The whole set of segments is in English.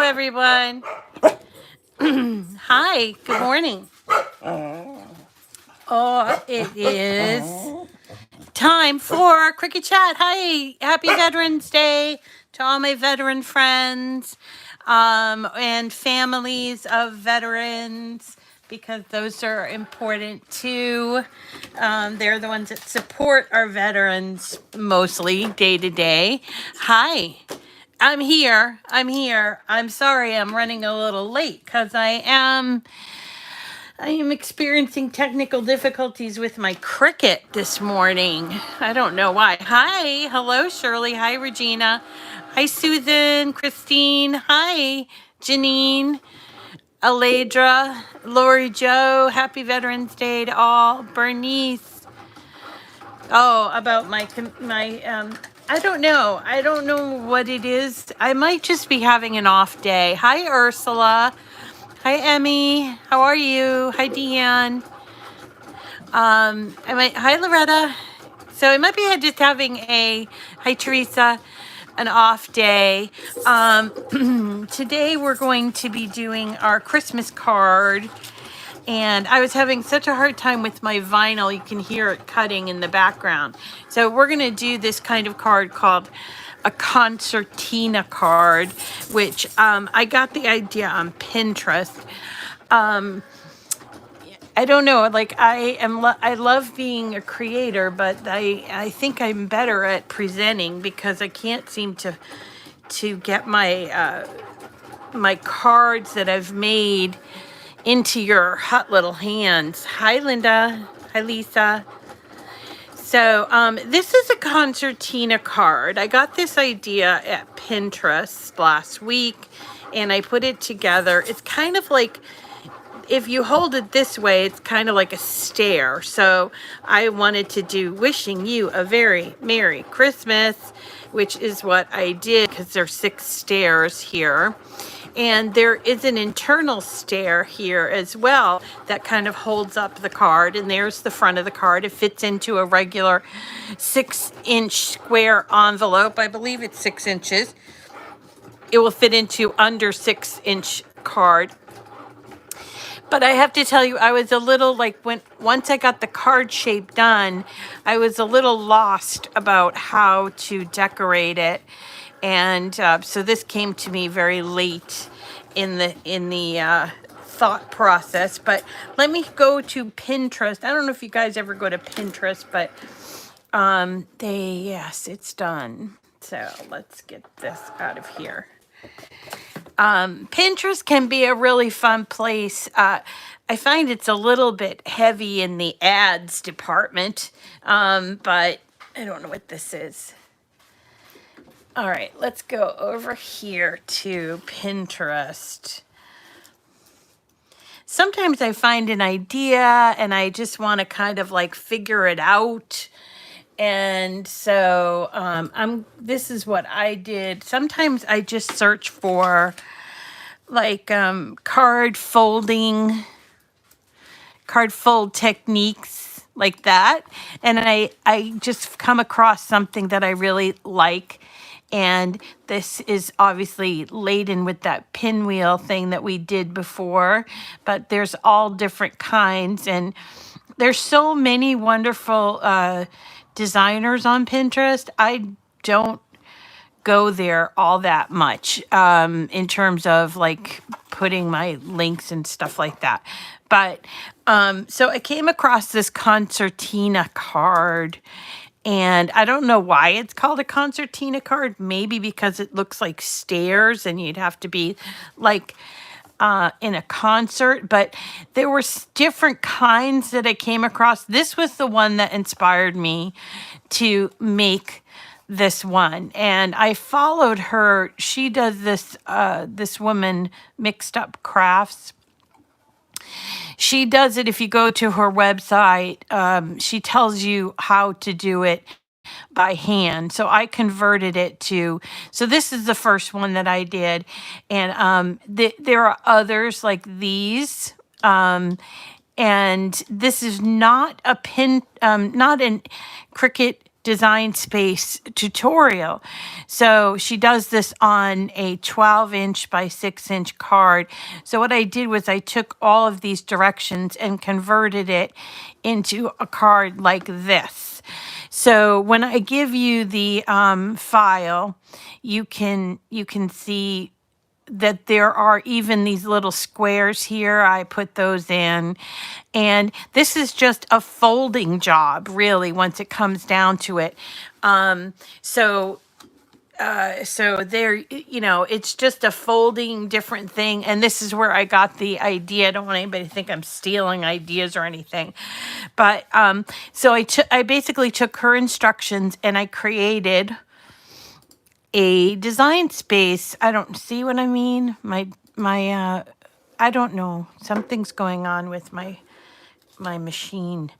everyone. Hi, good morning. Oh, it is time for Cricut Chat. Hi, happy Veterans Day to all my veteran friends and families of veterans, because those are important too. They're the ones that support our veterans mostly day to day. Hi. I'm here. I'm sorry I'm running a little late because I am experiencing technical difficulties with my Cricut this morning. I don't know why. Hi. Hello, Shirley. Hi, Regina. Hi, Susan, Christine. Hi, Janine, Aledra, Lori Joe. Happy Veterans Day to all. Bernice. Oh, about my I don't know. I don't know what it is. I might just be having an off day. Hi, Ursula. Hi, Emmy. How are you? Hi, Deanne. Hi, Loretta. So I might be just having hi, Teresa, an off day. Today we're going to be doing our Christmas card. And I was having such a hard time with my vinyl. You can hear it cutting in the background. So we're going to do this kind of card called a Concertina card, which I got the idea on Pinterest. I don't know, like I love being a creator, but I think I'm better at presenting because I can't seem to get my my cards that I've made into your hot little hands. Hi, Linda. Hi, Lisa. So this is a Concertina card. I got this idea at Pinterest last week, and I put it together. It's kind of like, if you hold it this way, it's kind of like a stair. So I wanted to do wishing you a very Merry Christmas, which is what I did because there's 6 stairs here. And there is an internal stair here as well that kind of holds up the card. And there's the front of the card. It fits into a regular 6-inch square envelope. I believe it's 6 inches. It will fit into under 6-inch card. But I have to tell you, I was a little like, once I got the card shape done, I was a little lost about how to decorate it. And so this came to me very late in the thought process. But let me go to Pinterest. I don't know if you guys ever go to Pinterest, but yes, it's done. So let's get this out of here. Pinterest can be a really fun place. I find it's a little bit heavy in the ads department, but I don't know what this is. All right, let's go over here to Pinterest. Sometimes I find an idea and I just want to kind of like figure it out. And so this is what I did. Sometimes I just search for like card fold techniques like that, and I just come across something that I really like. And this is obviously laden with that pinwheel thing that we did before, but there's all different kinds, and there's so many wonderful designers on Pinterest. I don't go there all that much in terms of like putting my links and stuff like that. But so I came across this Concertina card, and I don't know why it's called a Concertina card. Maybe because it looks like stairs and you'd have to be like in a concert. But there were different kinds that I came across. This was the one that inspired me to make this one, and I followed her. She does this this woman, Mixed Up Crafts. She does it. If you go to her website, she tells you how to do it by hand. So I converted it to, so this is the first one that I did. And there are others like these. And this is not a not a Cricut design space tutorial. So she does this on a 12-inch by 6-inch card. So what I did was I took all of these directions and converted it into a card like this. So when I give you the file, you can see that there are even these little squares here. I put those in. And this is just a folding job, really, once it comes down to it. So there, it's just a folding different thing. And this is where I got the idea. I don't want anybody to think I'm stealing ideas or anything. But so I basically took her instructions and I created a design space. I don't see what I mean. I don't know. Something's going on with my machine.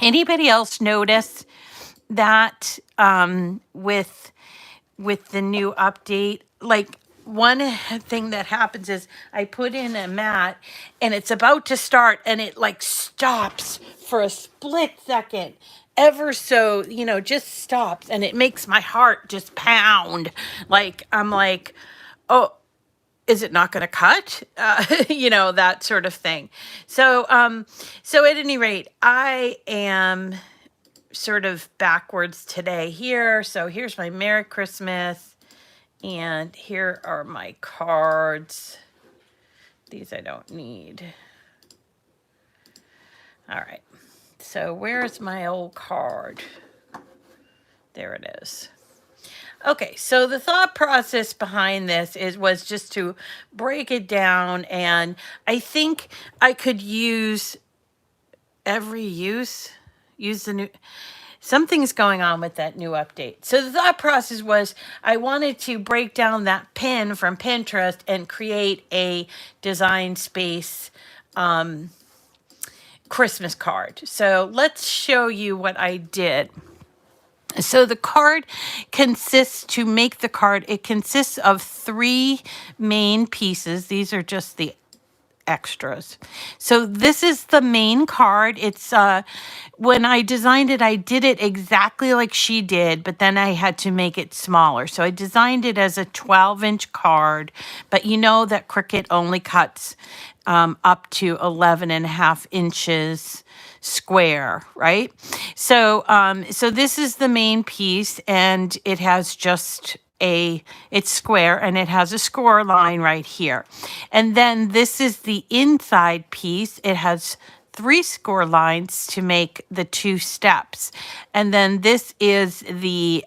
Anybody else notice that with the new update? Like, one thing that happens is I put in a mat and it's about to start and it like stops for a split second. Ever so, just stops, and it makes my heart just pound. Like, I'm like, oh, is it not going to cut? That sort of thing. So at any rate, I am sort of backwards today here. So here's my Merry Christmas, and here are my cards. These I don't need. All right. So where's my old card? There it is. Okay, so the thought process behind this was just to break it down, and I think I could use the new, something's going on with that new update. So the thought process was I wanted to break down that pin from Pinterest and create a design space Christmas card. So let's show you what I did. So the card to make the card, it consists of 3 main pieces. These are just the extras. So this is the main card. It's when I designed it, I did it exactly like she did, but then I had to make it smaller. So I designed it as a 12-inch card, but you know that Cricut only cuts up to 11.5 inches square, right? So this is the main piece, and it has just it's square, and it has a score line right here. And then this is the inside piece. It has 3 score lines to make the 2 steps. And then this is the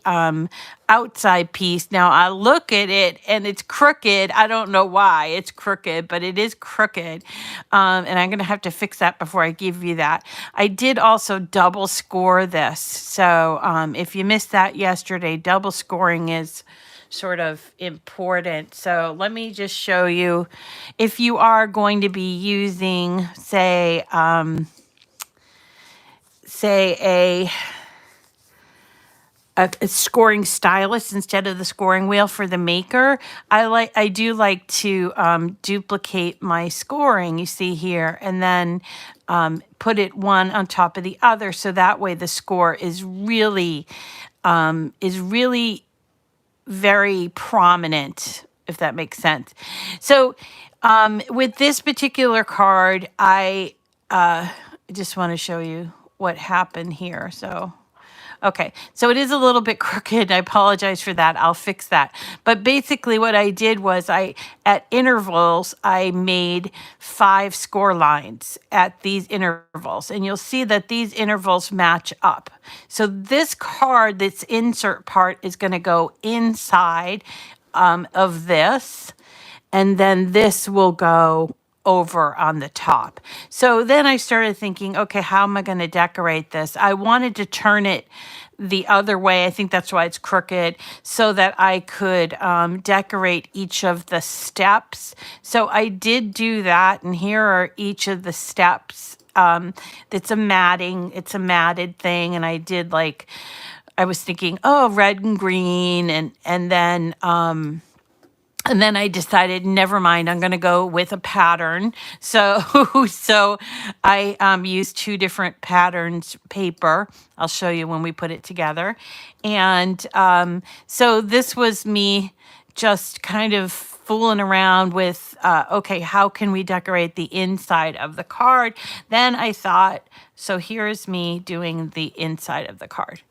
outside piece. Now I look at it and it's crooked. I don't know why it's crooked, but it is crooked. And I'm going to have to fix that before I give you that. I did also double score this. So if you missed that yesterday, double scoring is sort of important. So let me just show you, if you are going to be using, say a scoring stylus instead of the scoring wheel for the maker, I do like to duplicate my scoring, you see here, and then put it one on top of the other, so that way the score is really very prominent, if that makes sense. So with this particular card, I just want to show you what happened here. So, okay, so it is a little bit crooked. I apologize for that. I'll fix that. But basically what I did was at intervals, I made 5 score lines at these intervals. And you'll see that these intervals match up. So this card, this insert part, is going to go inside of this. And then this will go over on the top. So then I started thinking, okay, how am I going to decorate this? I wanted to turn it the other way. I think that's why it's crooked, so that I could decorate each of the steps. So I did do that, and here are each of the steps. It's a matted thing, and I did I was thinking, oh, red and green, and then And then I decided, never mind, I'm going to go with a pattern. So, so I used two different patterns paper. I'll show you when we put it together. And so this was me just kind of fooling around with, okay, how can we decorate the inside of the card? Then I thought, so here's me doing the inside of the card.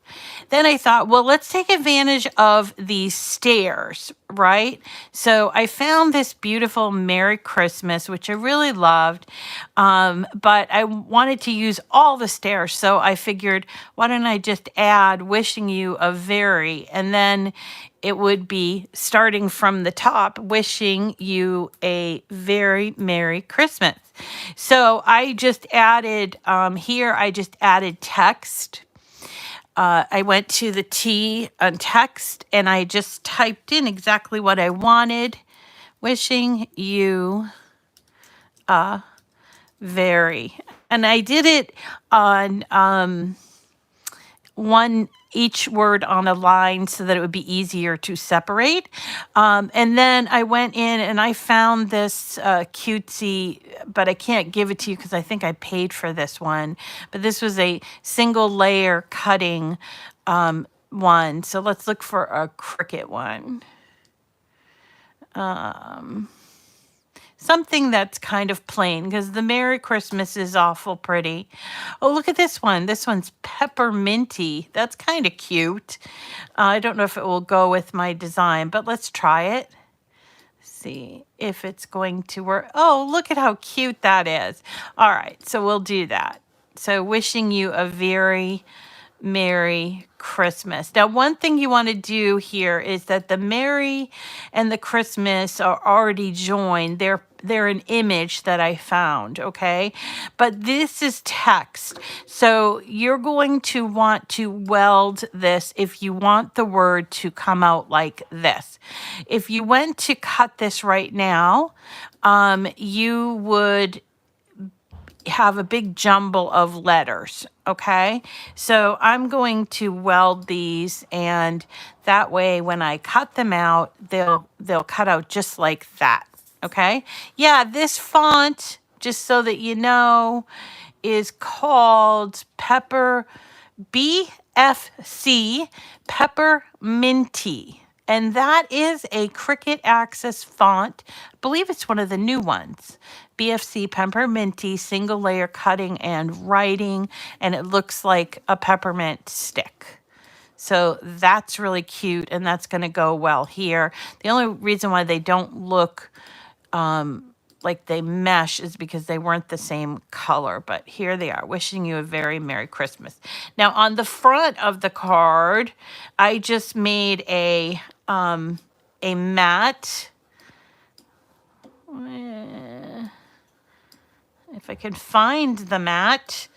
Then I thought, well, let's take advantage of these stairs, right? So I found this beautiful Merry Christmas, which I really loved, but I wanted to use all the stairs. So I figured, why don't I just add wishing you a very, and then it would be starting from the top, wishing you a very Merry Christmas. So I just added, here I just added text. I went to the T on text and I just typed in exactly what I wanted. Wishing you a very. And I did it on one each word on a line so that it would be easier to separate. And then I went in and I found this cutesy, but I can't give it to you because I think I paid for this one. But this was a single layer cutting one. So let's look for a Cricut one. Something that's kind of plain because the Merry Christmas is awful pretty. Oh, look at this one. This one's pepperminty. That's kind of cute. I don't know if it will go with my design, but let's try it. See if it's going to work. Oh, look at how cute that is. All right, so we'll do that. So wishing you a very Merry Christmas. Now, one thing you want to do here is that the Merry and the Christmas are already joined. They're an image that I found, okay? But this is text. So you're going to want to weld this if you want the word to come out like this. If you went to cut this right now, you would have a big jumble of letters, okay? So I'm going to weld these, and that way when I cut them out, they'll cut out just like that, okay? Yeah, this font, just so that you know, is called BFC Pepperminty. And that is a Cricut Access font. I believe it's one of the new ones. BFC Pepperminty, single layer cutting and writing, and it looks like a peppermint stick. So that's really cute, and that's going to go well here. The only reason why they don't look like they mesh is because they weren't the same color, but here they are. Wishing you a very Merry Christmas. Now on the front of the card, I just made a mat. If I can find the mat.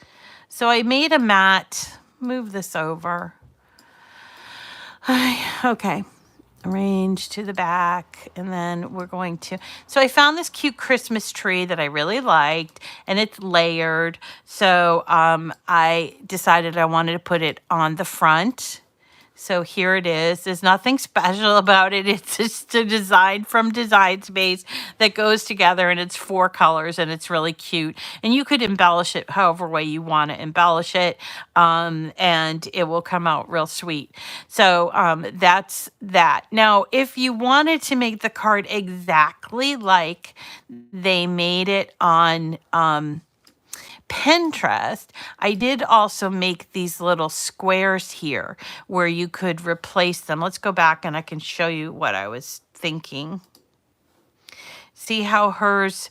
So I made a mat. Move this over. Okay. Arrange to the back, and then we're going to, so I found this cute Christmas tree that I really liked, and it's layered. So I decided I wanted to put it on the front. So here it is. There's nothing special about it. It's just a design from Design Space that goes together, and it's 4 colors, and it's really cute. And you could embellish it however way you want to embellish it, and it will come out real sweet. So that's that. Now, if you wanted to make the card exactly like they made it on Pinterest, I did also make these little squares here where you could replace them. Let's go back and I can show you what I was thinking. See how hers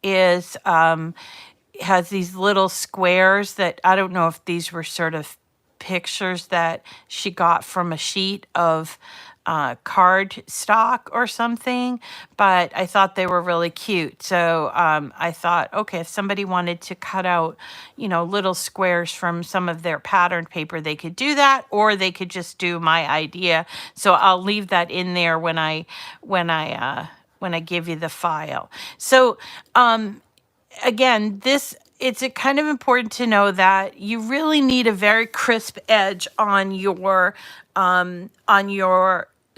is has these little squares that I don't know if these were sort of pictures that she got from a sheet of card stock or something, but I thought they were really cute. So I thought, okay, if somebody wanted to cut out, you know, little squares from some of their patterned paper, they could do that, or they could just do my idea. So I'll leave that in there when I give you the file. So again, it's kind of important to know that you really need a very crisp edge on your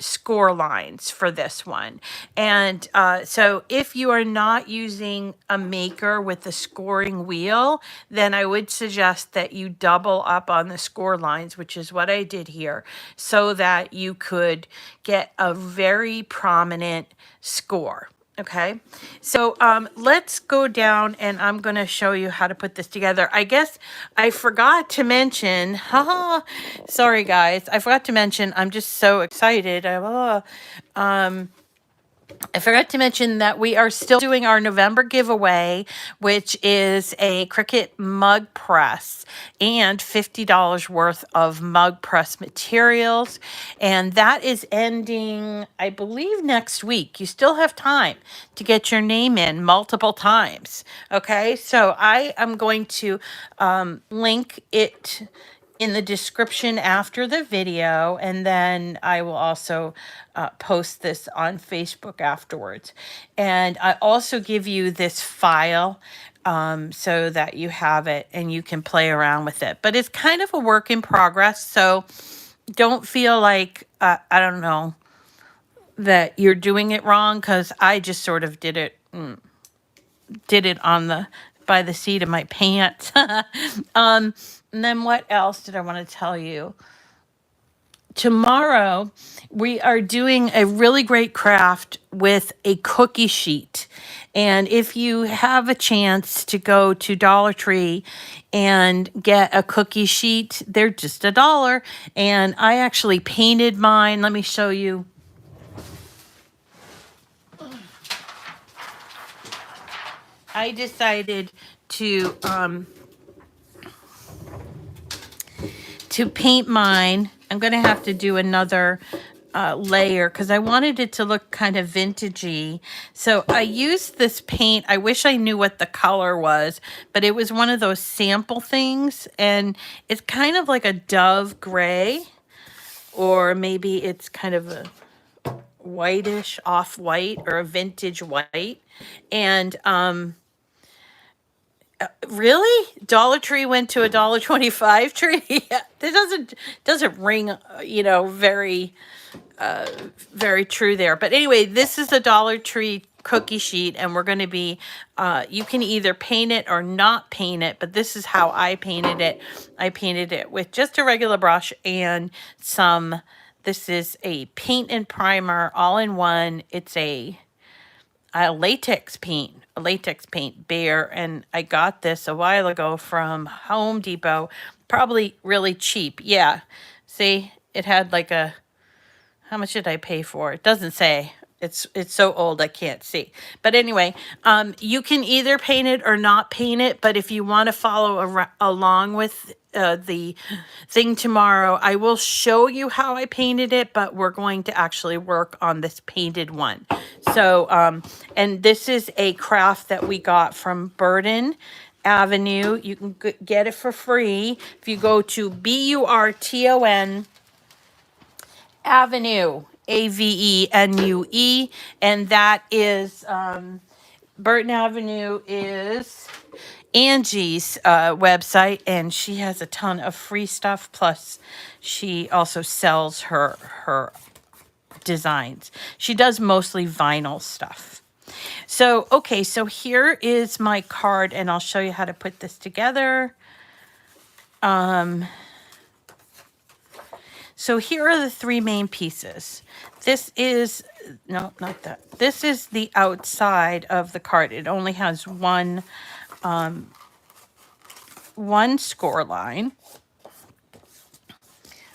score lines for this one. And so if you are not using a maker with the scoring wheel, then I would suggest that you double up on the score lines, which is what I did here, so that you could get a very prominent score. Okay, so let's go down and I'm going to show you how to put this together. I guess I forgot to mention, haha, sorry guys, I forgot to mention, I'm just so excited. I forgot to mention that we are still doing our November giveaway, which is a Cricut Mug Press and $50 worth of mug press materials. And that is ending, I believe, next week. You still have time to get your name in multiple times. Okay, so I am going to link it in the description after the video, and then I will also post this on Facebook afterwards. And I also give you this file so that you have it and you can play around with it. But it's kind of a work in progress, so don't feel like, I don't know, that you're doing it wrong, because I just sort of did it on the by the seat of my pants. And then what else did I want to tell you? Tomorrow, we are doing a really great craft with a cookie sheet. And if you have a chance to go to Dollar Tree and get a cookie sheet, they're just $1. And I actually painted mine. Let me show you. I decided to paint mine. I'm going to have to do another layer because I wanted it to look kind of vintagey. So I used this paint. I wish I knew what the color was, but it was one of those sample things. And it's kind of like a dove gray, or maybe it's kind of a whitish off-white or a vintage white. And really? Dollar Tree went to a $1.25 tree? Yeah, that doesn't ring, very very true there. But anyway, this is the Dollar Tree cookie sheet, and we're going to be, you can either paint it or not paint it, but this is how I painted it. I painted it with just a regular brush and this is a paint and primer all in one. It's a latex paint bear, and I got this a while ago from Home Depot, probably really cheap. Yeah, see, it had like a, how much did I pay for it? It doesn't say. It's so old I can't see. But anyway, you can either paint it or not paint it, but if you want to follow along with the thing tomorrow, I will show you how I painted it, but we're going to actually work on this painted one. So, and this is a craft that we got from Burden Avenue. You can get it for free if you go to BURTON Avenue, AVENUE, and that is Burton Avenue is Angie's website, and she has a ton of free stuff. Plus, she also sells her designs. She does mostly vinyl stuff. So, okay, so here is my card, and I'll show you how to put this together. So here are the three main pieces. This is, no, not that. This is the outside of the card. It only has one score line.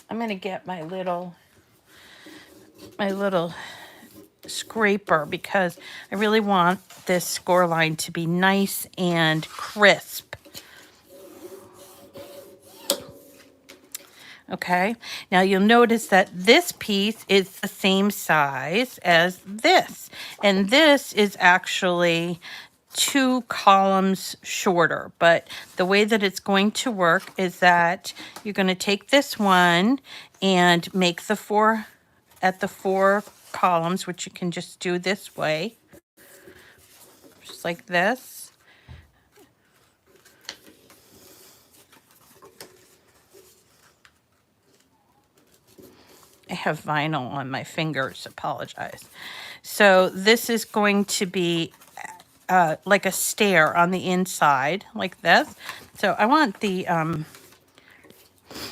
I'm going to get my little scraper because I really want this score line to be nice and crisp. Okay, now you'll notice that this piece is the same size as this, and this is actually 2 columns shorter. But the way that it's going to work is that you're going to take this one and make the 4 columns, which you can just do this way, just like this. I have vinyl on my fingers. Apologize. So this is going to be like a stair on the inside, like this. So I want the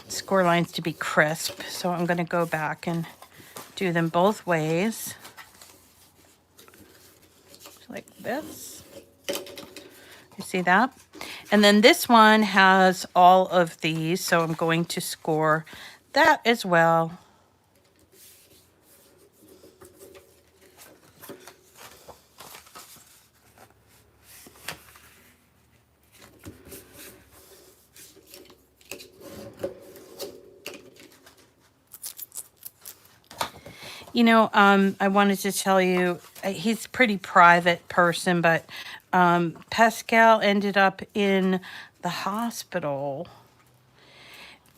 score lines to be crisp. So I'm going to go back and do them both ways. Like this. You see that? And then this one has all of these, so I'm going to score that as well. You know, I wanted to tell you, he's a pretty private person, but Pascal ended up in the hospital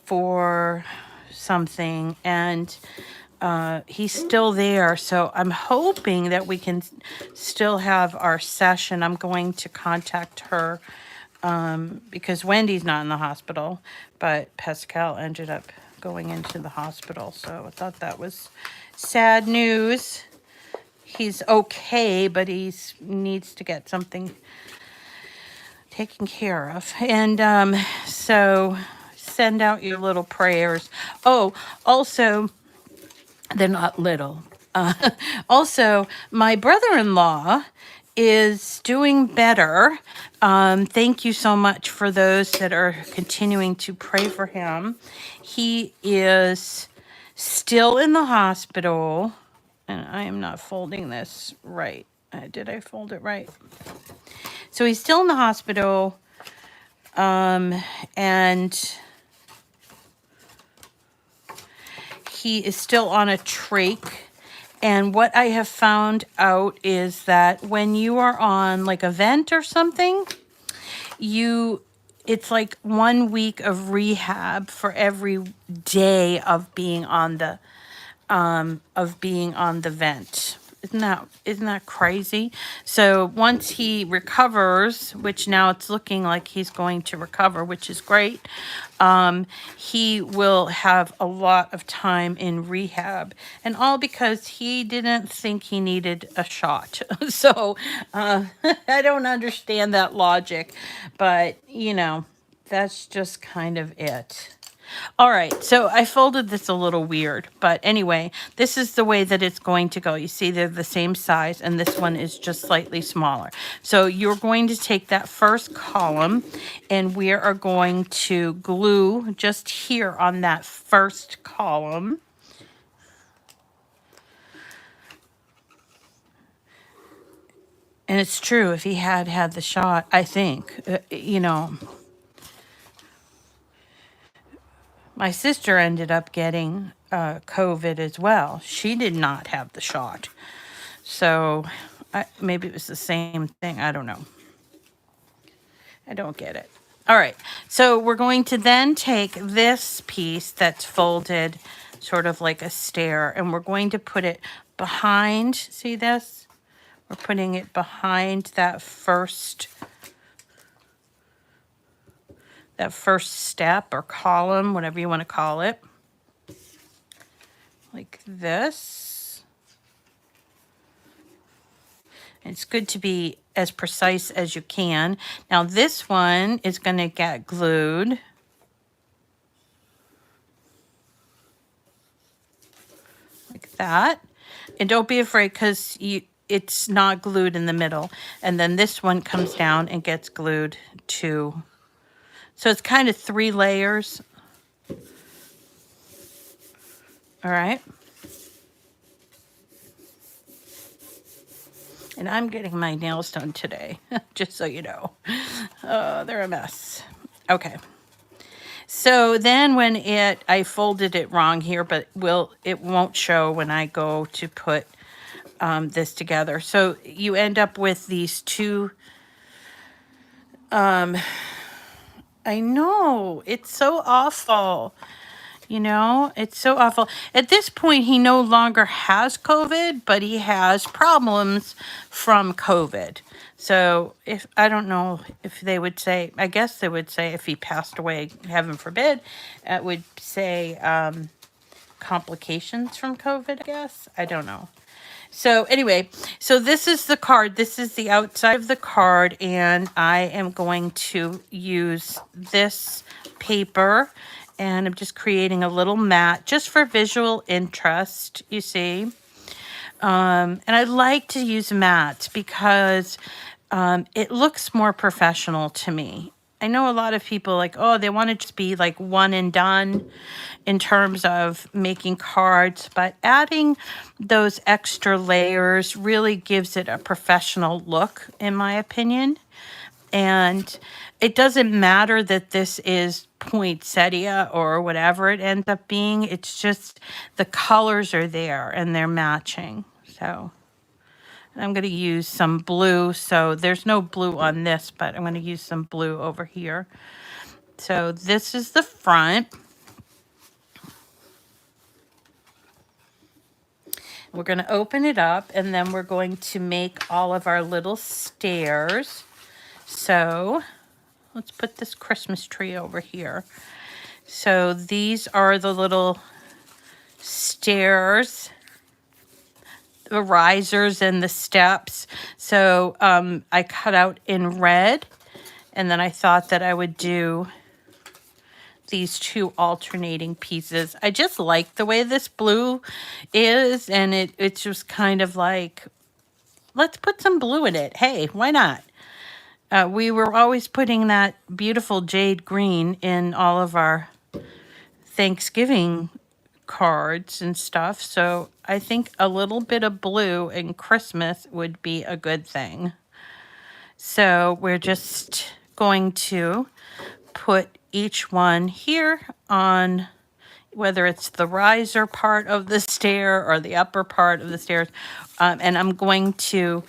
for something, and he's still there. So I'm hoping that we can still have our session. I'm going to contact her because Wendy's not in the hospital, but Pascal ended up going into the hospital. So I thought that was sad news. He's okay, but he needs to get something taken care of. And so send out your little prayers. Oh, also, they're not little. Also, my brother-in-law is doing better. Thank you so much for those that are continuing to pray for him. He is still in the hospital, and I am not folding this right. Did I fold it right? So he's still in the hospital, and he is still on a trach. And what I have found out is that when you are on like a vent or something, it's like 1 week of rehab for every day of being on the vent. Isn't that crazy? So once he recovers, which now it's looking like he's going to recover, which is great, he will have a lot of time in rehab, and all because he didn't think he needed a shot. So I don't understand that logic, but you know, that's just kind of it. All right, so I folded this a little weird, but anyway, this is the way that it's going to go. You see they're the same size, and this one is just slightly smaller. So you're going to take that first column, and we are going to glue just here on that first column. And it's true, if he had had the shot, I think, you know, my sister ended up getting COVID as well. She did not have the shot. So maybe it was the same thing. I don't know. I don't get it. All right. So we're going to then take this piece that's folded sort of like a stair, and we're going to put it behind. See this? We're putting it behind that first step or column, whatever you want to call it, like this. It's good to be as precise as you can. Now this one is going to get glued. Like that. And don't be afraid, because it's not glued in the middle. And then this one comes down and gets glued too. So it's kind of 3 layers. All right. And I'm getting my nails done today, just so you know. They're a mess. Okay. So then when I folded it wrong here, but it won't show when I go to put this together. So you end up with these two, I know, it's so awful. You know, it's so awful. At this point, he no longer has COVID, but he has problems from COVID. So I don't know if they would say, I guess they would say if he passed away, heaven forbid, it would say complications from COVID, I guess. I don't know. So anyway, so this is the card. This is the outside of the card, and I am going to use this paper, and I'm just creating a little mat just for visual interest, you see. And I like to use mats because it looks more professional to me. I know a lot of people like, oh, they want to just be like one and done in terms of making cards, but adding those extra layers really gives it a professional look, in my opinion. And it doesn't matter that this is poinsettia or whatever it ends up being. It's just the colors are there and they're matching. So I'm going to use some blue. So there's no blue on this, but I'm going to use some blue over here. So this is the front. We're going to open it up, and then we're going to make all of our little stairs. So let's put this Christmas tree over here. So these are the little stairs, the risers and the steps. So I cut out in red, and then I thought that I would do these two alternating pieces. I just like the way this blue is, and it's just kind of like, let's put some blue in it. Hey, why not? We were always putting that beautiful jade green in all of our Thanksgiving cards and stuff, so I think a little bit of blue in Christmas would be a good thing. So we're just going to put each one here on, whether it's the riser part of the stair or the upper part of the stairs, and I'm going to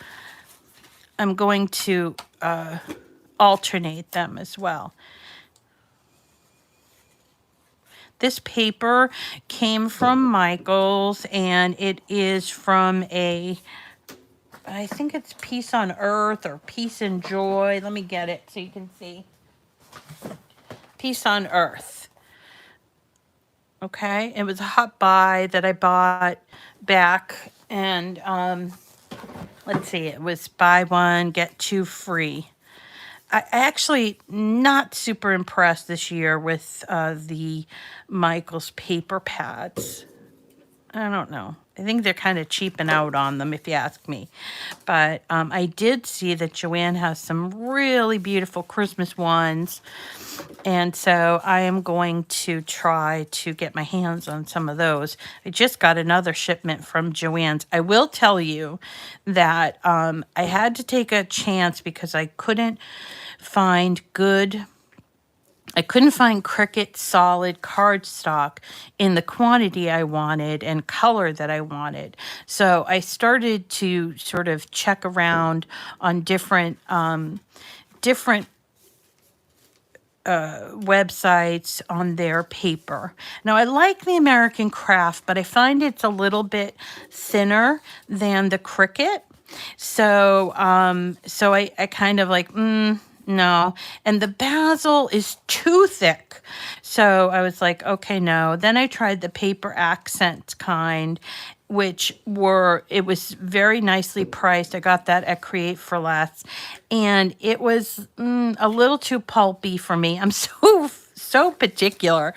alternate them as well. This paper came from Michael's, and it is from I think it's Peace on Earth or Peace and Joy. Let me get it so you can see. Peace on Earth. Okay, it was a hot buy that I bought back, and let's see, it was buy one, get two free. I actually not super impressed this year with the Michael's paper pads. I don't know. I think they're kind of cheaping out on them, if you ask me. But I did see that Joanne has some really beautiful Christmas ones. And so I am going to try to get my hands on some of those. I just got another shipment from Joann's. I will tell you that I had to take a chance because I couldn't find Cricut solid cardstock in the quantity I wanted and color that I wanted. So I started to sort of check around on different websites on their paper. Now, I like the American Craft, but I find it's a little bit thinner than the Cricut. So, I kind of like, no. And the basil is too thick. So I was like, okay, no. Then I tried the paper accents kind, it was very nicely priced. I got that at Create for Less. And it was a little too pulpy for me. I'm so particular.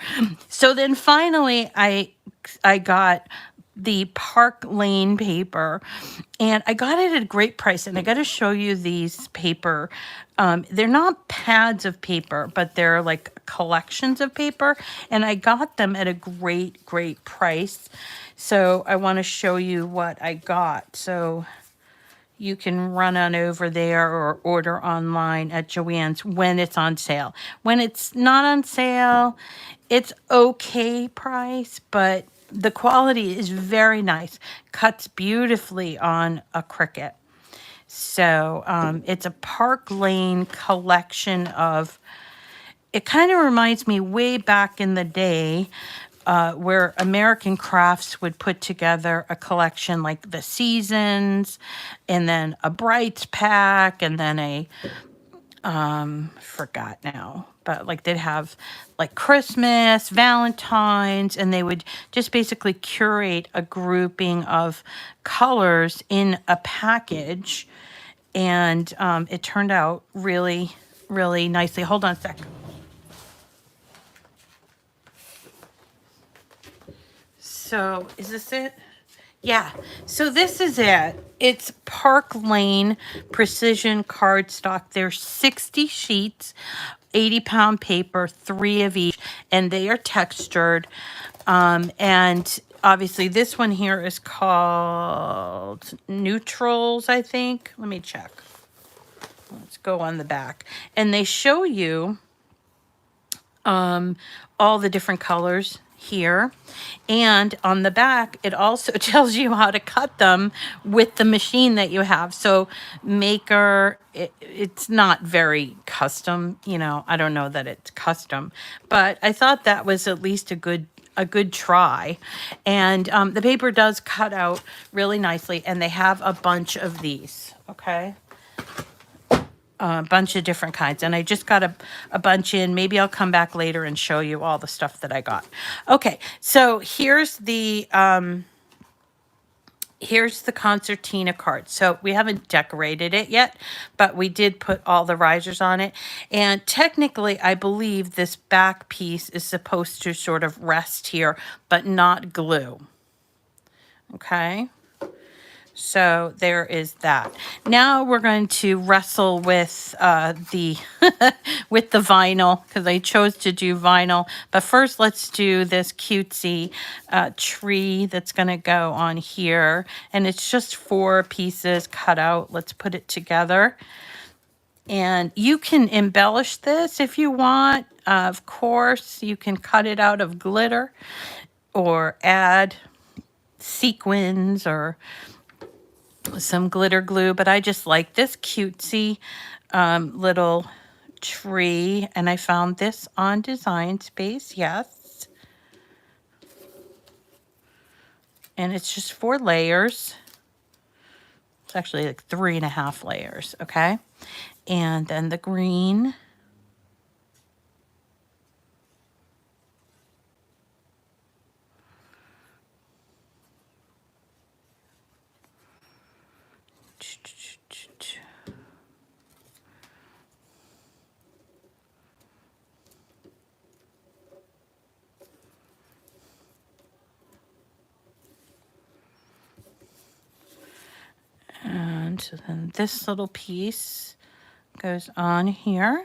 So then finally I got the Park Lane paper, and I got it at a great price. And I got to show you these paper. They're not pads of paper, but they're like collections of paper, and I got them at a great price. So I want to show you what I got. So you can run on over there or order online at Joann's when it's on sale. When it's not on sale, it's okay price, but the quality is very nice. Cuts beautifully on a Cricut. So it's a Park Lane collection of, it kind of reminds me way back in the day where American Crafts would put together a collection like the Seasons, and then a Brights pack, and then Forgot now, but like they'd have like Christmas, Valentine's, and they would just basically curate a grouping of colors in a package. And it turned out really, really nicely. Hold on a sec. So is this it? Yeah, so this is it. It's Park Lane Precision Cardstock. There's 60 sheets, 80-pound paper, 3 of each, and they are textured. And obviously this one here is called Neutrals, I think. Let me check. Let's go on the back. And they show you all the different colors here, and on the back it also tells you how to cut them with the machine that you have. So Maker, it's not very custom, you know, I don't know that it's custom, but I thought that was at least a good try. And the paper does cut out really nicely, and they have a bunch of these, okay, a bunch of different kinds, and I just got a bunch in. Maybe I'll come back later and show you all the stuff that I got. Okay, so here's the concertina card. So we haven't decorated it yet, but we did put all the risers on it. And technically, I believe this back piece is supposed to sort of rest here, but not glue. Okay. So there is that. Now we're going to wrestle with the with the vinyl, because I chose to do vinyl. But first, let's do this cutesy tree that's going to go on here. And it's just 4 pieces cut out. Let's put it together. And you can embellish this if you want. Of course, you can cut it out of glitter or add sequins or some glitter glue, but I just like this cutesy little tree, and I found this on Design Space. Yes, and it's just 4 layers. It's actually like 3.5 layers. Okay, and then the green. And so then this little piece goes on here.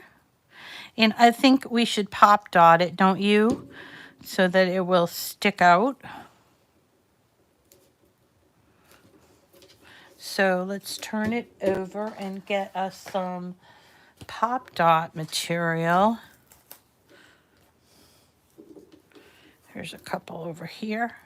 And I think we should pop dot it, don't you? So that it will stick out. So let's turn it over and get us some pop dot material. There's a couple over here.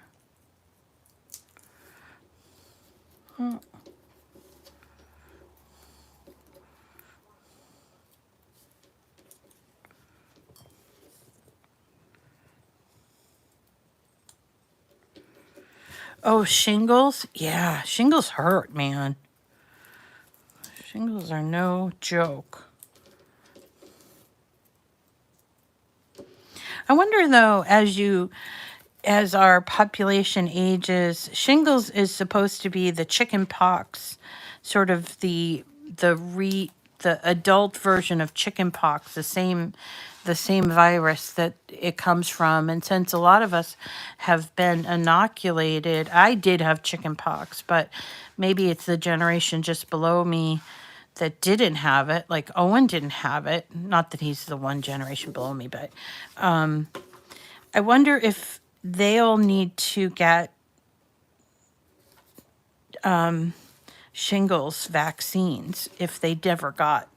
Oh, shingles? Yeah, shingles hurt, man. Shingles are no joke. I wonder though, as our population ages, shingles is supposed to be the chicken pox, sort of the adult version of chicken pox, the same virus that it comes from. And since a lot of us have been inoculated, I did have chicken pox, but maybe it's the generation just below me that didn't have it. Like Owen didn't have it. Not that he's the one generation below me, but I wonder if they'll need to get shingles vaccines if they never got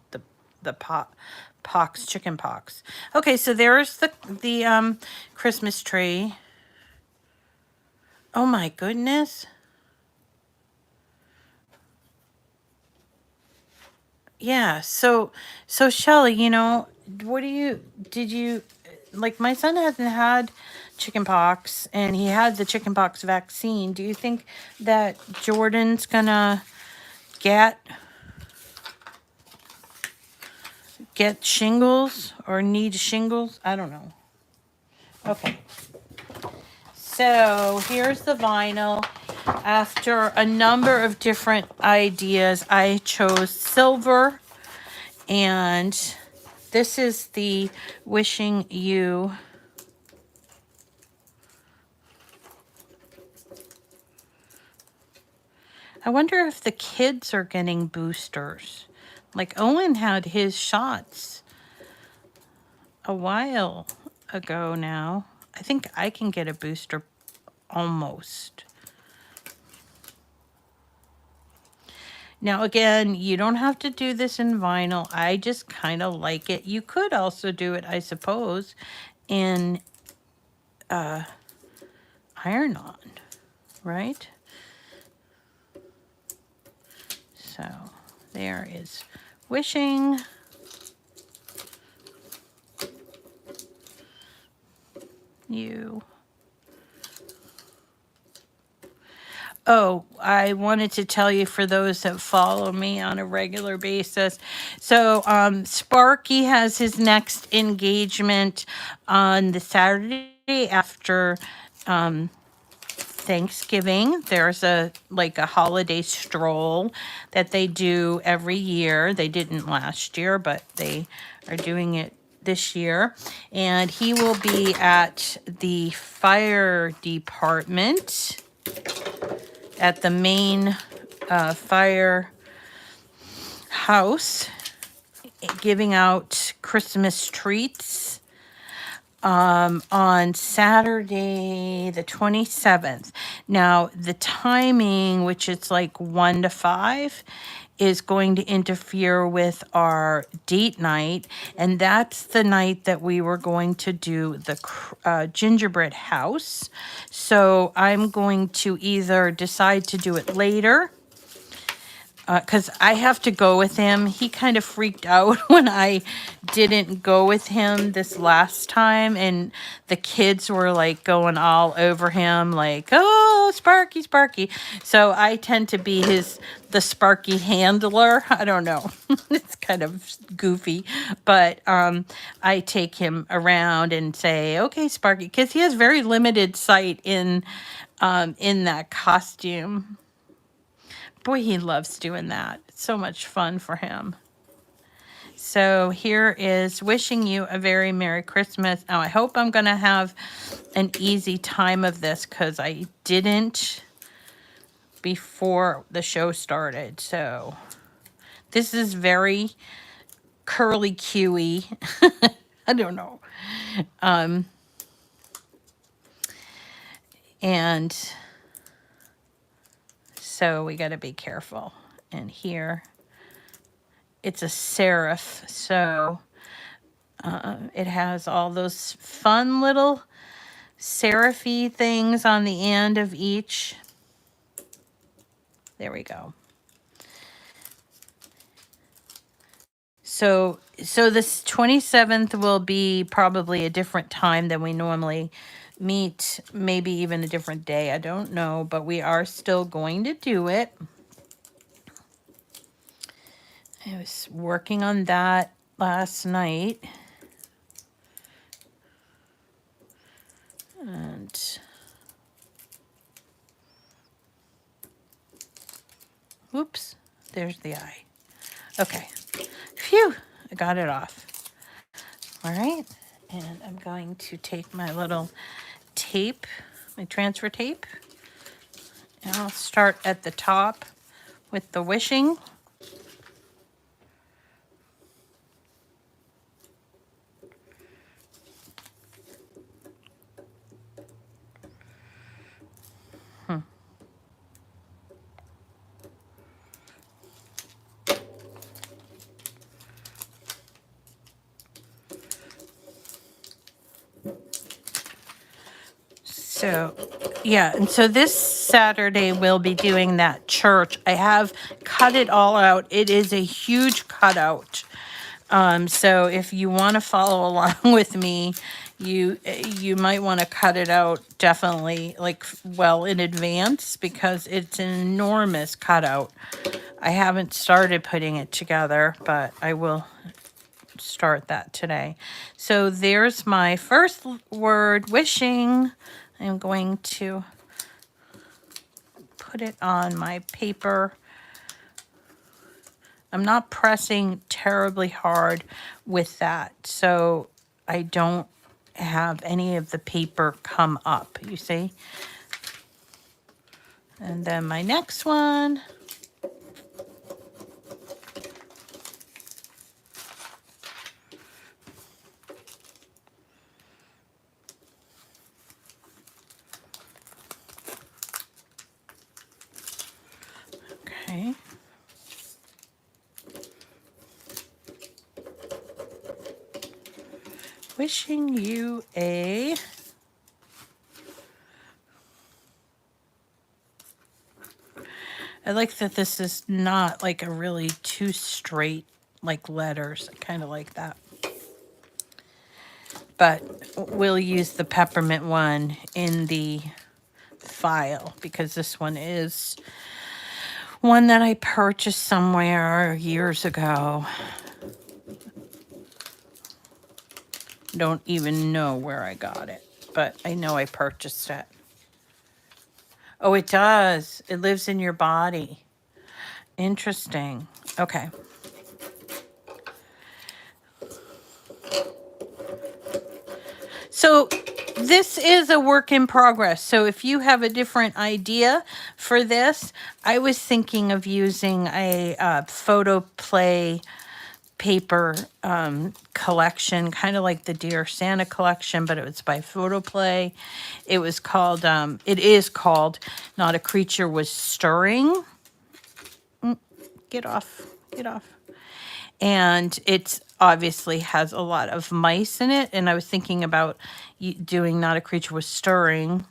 the pox, chicken pox. Okay, so there's the Christmas tree. Oh my goodness. Yeah, so Shelley, you know, did you, like, my son hasn't had chicken pox and he had the chicken pox vaccine. Do you think that Jordan's gonna get get shingles or need shingles. I don't know. Okay. So here's the vinyl. After a number of different ideas, I chose silver, and this is the Wishing You. I wonder if the kids are getting boosters. Like Owen had his shots a while ago now. I think I can get a booster almost. Now, again, you don't have to do this in vinyl. I just kind of like it. You could also do it, I suppose, in iron-on, right? So there is Wishing You. Oh, I wanted to tell you, for those that follow me on a regular basis. So Sparky has his next engagement on the Saturday after Thanksgiving. There's a holiday stroll that they do every year. They didn't last year, but they are doing it this year. And he will be at the fire department at the main fire house, giving out Christmas treats on Saturday the 27th. Now, the timing, which it's like 1 to 5, is going to interfere with our date night, and that's the night that we were going to do the gingerbread house. So I'm going to either decide to do it later, because I have to go with him. He kind of freaked out when I didn't go with him this last time, and the kids were like going all over him, like, oh, Sparky, Sparky. So I tend to be the Sparky handler. I don't know. It's kind of goofy, but I take him around and say, okay, Sparky, because he has very limited sight in that costume. Boy, he loves doing that. It's so much fun for him. So here is Wishing You a Very Merry Christmas. Now, I hope I'm going to have an easy time of this, because I didn't before the show started. So this is very curly Q-y. I don't know. And so we got to be careful. And here, it's a serif, so it has all those fun little serif-y things on the end of each. There we go. So this 27th will be probably a different time than we normally meet, maybe even a different day. I don't know, but we are still going to do it. I was working on that last night. And whoops, there's the eye. Okay. Phew, I got it off. All right. And I'm going to take my little tape, my transfer tape, and I'll start at the top with the wishing. So, yeah, and so this Saturday we'll be doing that church. I have cut it all out. It is a huge cutout. So if you want to follow along with me, you might want to cut it out definitely well in advance, because it's an enormous cutout. I haven't started putting it together, but I will start that today. So there's my first word, wishing. I'm going to put it on my paper. I'm not pressing terribly hard with that, so I don't have any of the paper come up, you see? And then my next one. Okay. Wishing you a I like that this is not like a really too straight like letters. I kind of like that. But we'll use the peppermint one in the file because this one is one that I purchased somewhere years ago. Don't even know where I got it, but I know I purchased it. Oh, it does. It lives in your body. Interesting. Okay. So this is a work in progress. So if you have a different idea for this, I was thinking of using a photo play paper collection, kind of like the Dear Santa collection, but it was by Photoplay. It was called, it is called Not a Creature Was Stirring. Get off, get off. And it's obviously has a lot of mice in it. And I was thinking about doing Not a Creature Was Stirring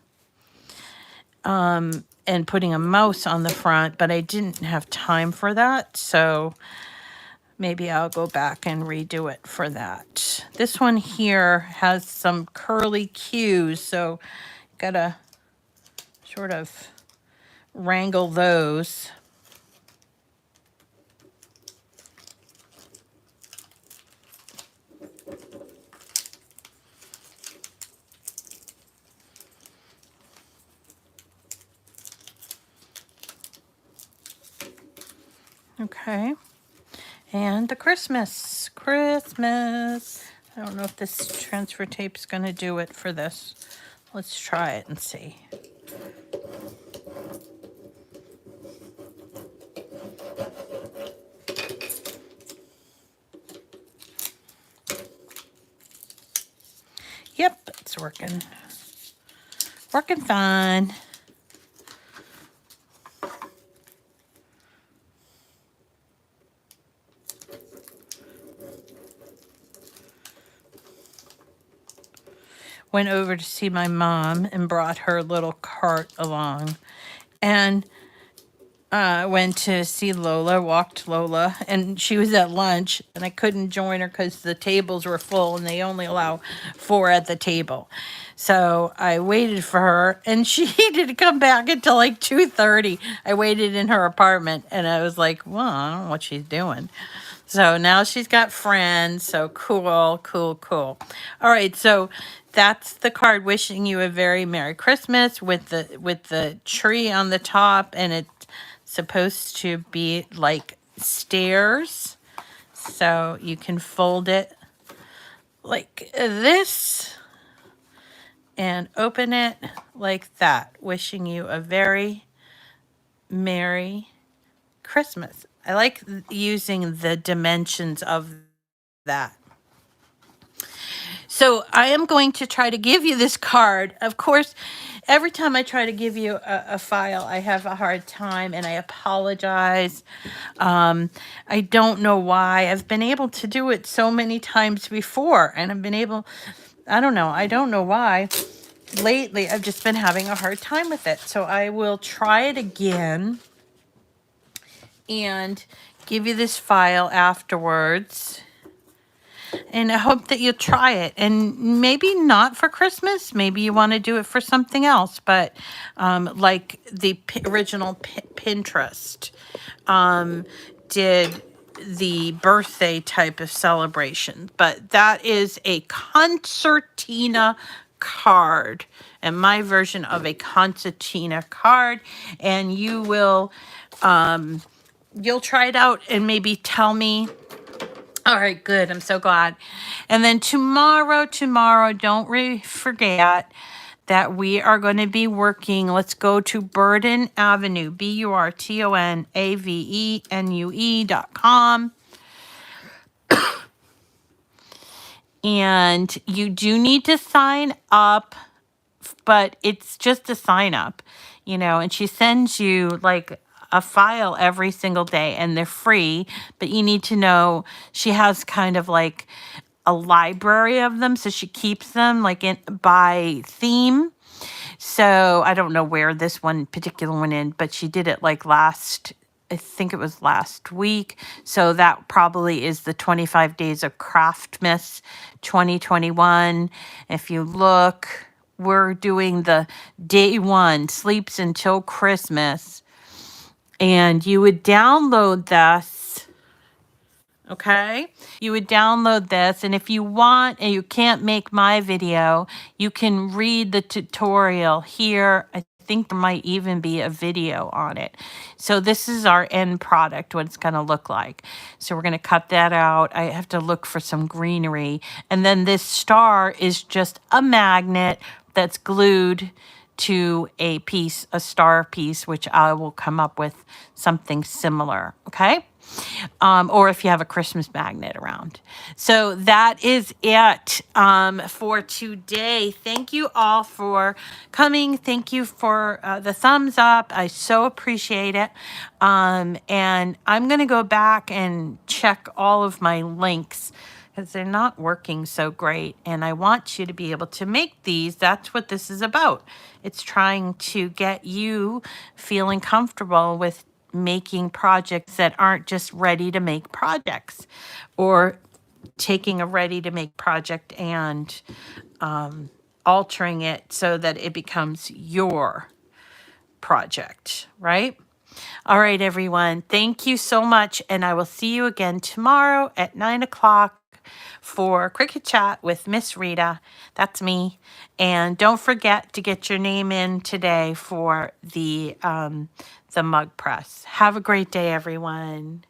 and putting a mouse on the front, but I didn't have time for that. So maybe I'll go back and redo it for that. This one here has some curly cues, so gotta sort of wrangle those. Okay. And the Christmas. I don't know if this transfer tape's going to do it for this. Let's try it and see. Yep, it's working. Working fine. Went over to see my mom and brought her little cart along. And went to see Lola, walked Lola, and she was at lunch, and I couldn't join her because the tables were full, and they only allow 4 at the table. So I waited for her, and she didn't come back until like 2:30. I waited in her apartment, and I was like, well, I don't know what she's doing. So now she's got friends, so cool, cool, cool. All right, so that's the card wishing you a very Merry Christmas with the tree on the top, and it's supposed to be like stairs. So you can fold it like this and open it like that, wishing you a very Merry Christmas. I like using the dimensions of that. So I am going to try to give you this card. Of course, every time I try to give you a file, I have a hard time, and I apologize. I don't know why. I've been able to do it so many times before, and I've been able, I don't know why. Lately, I've just been having a hard time with it. So I will try it again and give you this file afterwards. And I hope that you'll try it. And maybe not for Christmas. Maybe you want to do it for something else. But like the original Pinterest did the birthday type of celebration. But that is a concertina card, and my version of a concertina card. And you'll try it out and maybe tell me. All right, good. I'm so glad. And then tomorrow, don't forget that we are going to be working. Let's go to Burton Avenue, BurtonAvenue.com. And you do need to sign up, but it's just a sign up, and she sends you like a file every single day and they're free, but you need to know she has kind of like a library of them. So she keeps them like by theme. So I don't know where this one particular one in, but she did it like I think it was last week. So that probably is the 25 Days of Craftmas 2021. If you look, we're doing the day one, sleeps until Christmas. And you would download this. Okay, you would download this, and if you want and you can't make my video, you can read the tutorial here. I think there might even be a video on it. So this is our end product, what it's going to look like. So we're going to cut that out. I have to look for some greenery. And then this star is just a magnet that's glued to a star piece, which I will come up with something similar. Okay. Or if you have a Christmas magnet around. So that is it for today. Thank you all for coming. Thank you for the thumbs up. I so appreciate it. And I'm going to go back and check all of my links because they're not working so great. And I want you to be able to make these. That's what this is about. It's trying to get you feeling comfortable with making projects that aren't just ready to make projects, or taking a ready to make project and altering it so that it becomes your project, right? All right, everyone. Thank you so much. And I will see you again tomorrow at 9 o'clock for Cricut Chat with Miss Rita. That's me. And don't forget to get your name in today for the mug press. Have a great day, everyone.